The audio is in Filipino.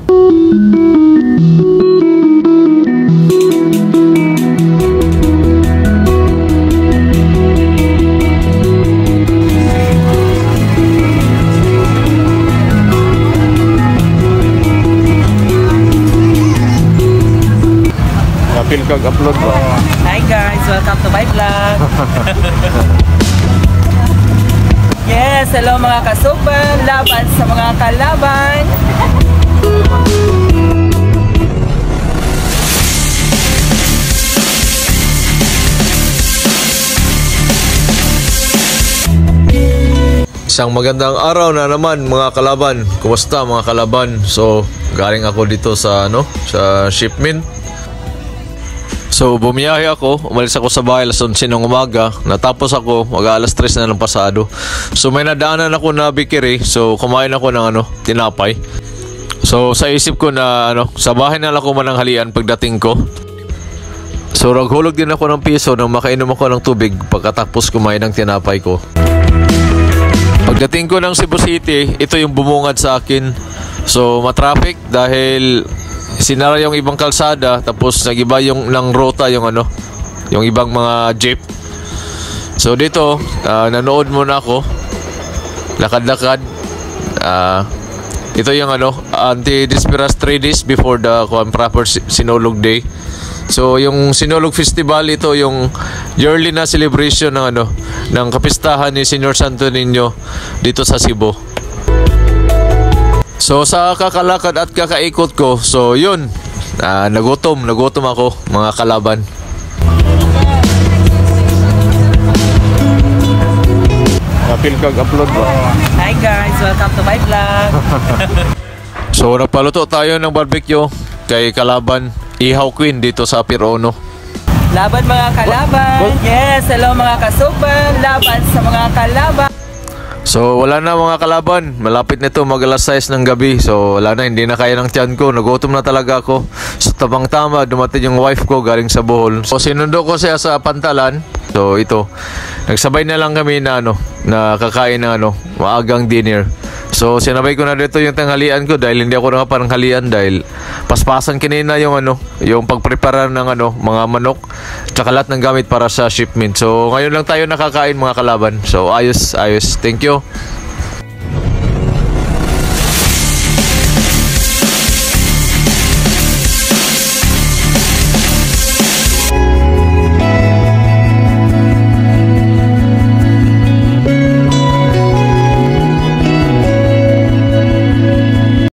Napil kag upload ba? Hi guys, welcome to my vlog. Yes, hello mga kasuban, laban sa mga kalaban. Isang magandang araw na naman mga kalaban. Kumusta mga kalaban? So, galing ako dito sa sa shipment. So, bumiyahe ako. Umalis ako sa bahay alas 11 ng umaga. Natapos ako mag-alas 3 na ng pasado. So, may nadaanan ako na bikiri. So, kumain ako ng tinapay. So, sa isip ko na sa bahay na lang ako mananghalian pagdating ko. So, naghulog din ako ng piso nang makainom ako ng tubig pagkatapos kumain ng tinapay ko. Pagdating ko ng Cebu City, ito yung bumungad sa akin. So, matraffic dahil sinara yung ibang kalsada, tapos nagiba yung ng ruta yung ibang mga jeep. So, dito, nanood muna ako. Lakad-lakad. Ito yung anti-disperas 3 days before the proper Sinulog Day. So, yung Sinulog Festival, ito yung yearly na celebration ng kapistahan ni Señor Santo Niño dito sa Cebu. So, sa kakalakad at kakaikot ko, so yun, nagutom ako mga kalaban. Napil kag upload ba? Hi guys, welcome to my vlog. So, napaluto tayo ng barbecue kay kalaban Ihaw Queen dito sa Pirono. Laban mga kalaban. Yes, hello mga kasuban, laban sa mga kalaban. So, wala na mga kalaban. Malapit nito mag-alas 6 ng gabi. So, wala na, hindi na kaya ng tiyan ko. Nagutom na talaga ako. So, tabang-tama, dumating yung wife ko galing sa Bohol. So, sinundo ko siya sa Pantalan. So, ito. Nagsabay na lang kami na kakain ng maagang dinner. So, sinabay ko na dito yung tanghalian ko dahil hindi ako nakapanghalian dahil paspasan kanina yung yung pagprepara ng mga manok tsaka lahat ng gamit para sa shipment. So, ngayon lang tayo nakakain mga kalaban. So, ayos. Thank you.